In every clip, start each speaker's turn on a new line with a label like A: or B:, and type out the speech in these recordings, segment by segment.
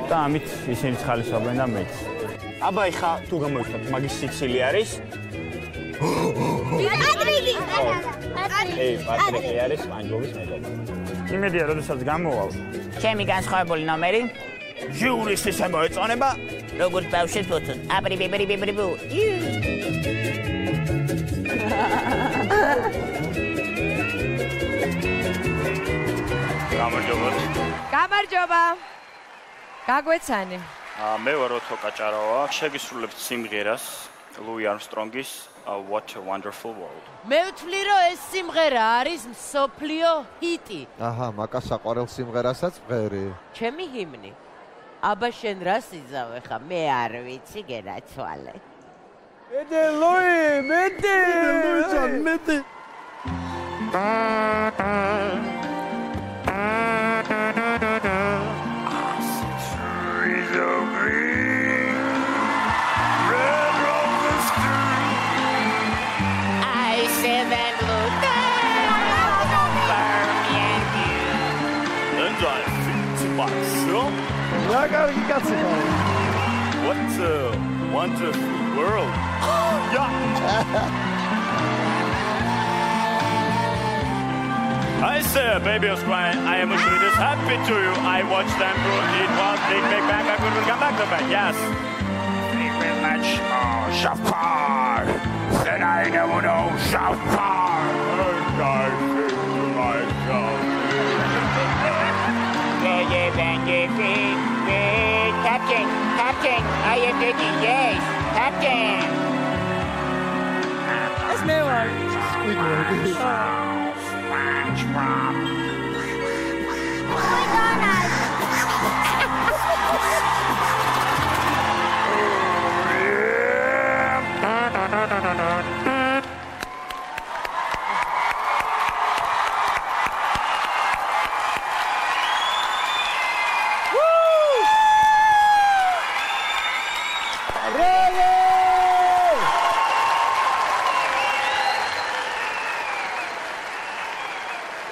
A: და ამით ისინი ხალისობენ და მეც.
B: აბა ეხა თუ გამოიხსნათ, მაგის სიცილი არის?
C: პატრიკი.
B: პატრიკი არის პანჯობის მეგობარი.
A: იმედია, როდესაც გამოვალ.
D: ჩემი განსხვავებული ნომერი.
B: ჟურის ისე მოეწონება.
D: როგორც ბავშვი ფოტოს. აბრი-ბიბრი-ბიბრი-ბუ.
E: გამარჯობა. გაგვეცანი.
F: მე ვარ ოთო კაჭარავა. შეგისრულებთ სიმღერას ლუი არმსტრონგის What a Wonderful World.
E: მე ვთვლი, რომ ეს სიმღერა არის მსოფლიო ჰიტი.
G: აჰა, მაკა საყვარელ სიმღერასაც ვღერი.
E: ჩემი ჰიმნი. აბა შენ რა სიზავე ხა? მე არ ვიცი, გენაცვალე.
B: მეტე ლუი, მეტე. ლუიჯან, მეტე.
F: What a wonderful world. I say a baby was crying. I am actually just happy to you. I watched them go eat one big bang. I will come back to bed. Yes. Thank you very much. Shafar. Then I never know Shafar.
D: Captain, I am ready, yes, Captain.
E: ეს მე ვარ.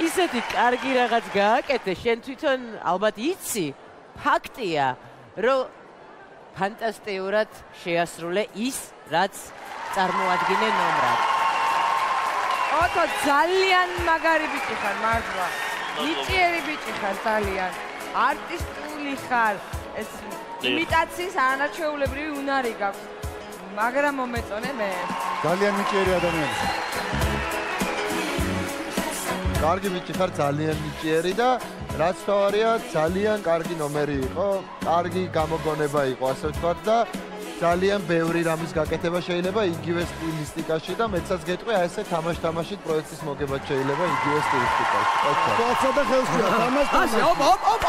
E: ისეთი კარგი რაღაც გააკეთე, შენ თვითონ ალბათ იცი, ფაქტია, რომ ფანტასტიურად შეასრულე ის, რაც წარმოადგინე ნომრად. ოთო, ძალიან მაგარი ბიჭი ხარ, მართლა. ნიჭიერი ბიჭი ხარ, ძალიან. არტისტული ხარ. ეს იმიტაციის არანაჩვეულებრივი უნარი გაქვს. მაგრამ მომეწონე მე.
G: ძალიან ნიჭიერი ადამიანი. კარგი ბიჭი ხარ, ძალიან ნიჭიერი და რაც თავარია, ძალიან კარგი ნომერი იყო, კარგი გამოგონება იყო, ასე ვთქვათ და ძალიან ბევრი რამის გაკეთება შეიძლება იგივე სტილისტიკაში და მეცაც გეტყვი, აი ესე თამაშ-თამაშით პროექტის მოგება შეიძლება იგივე სტილისტიკაში.
B: კაცსა და ხელშია, თამაშ-თამაშ.
G: ოპ.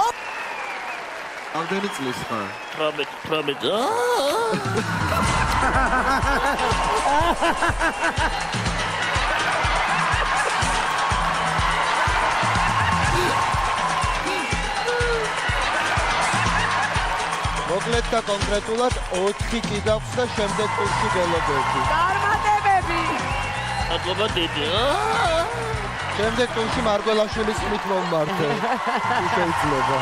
G: ამდენი წლის ხარ?
D: 18.
G: მოკლედ და კონკრეტულად 4 კი გაქვს და შემდეგ ტურში ველოდები.
E: წარმატებები.
D: მადლობა დიდი.
G: შემდეგ ტურში მარგველაშვილის წმით მომმართე. შეიძლება.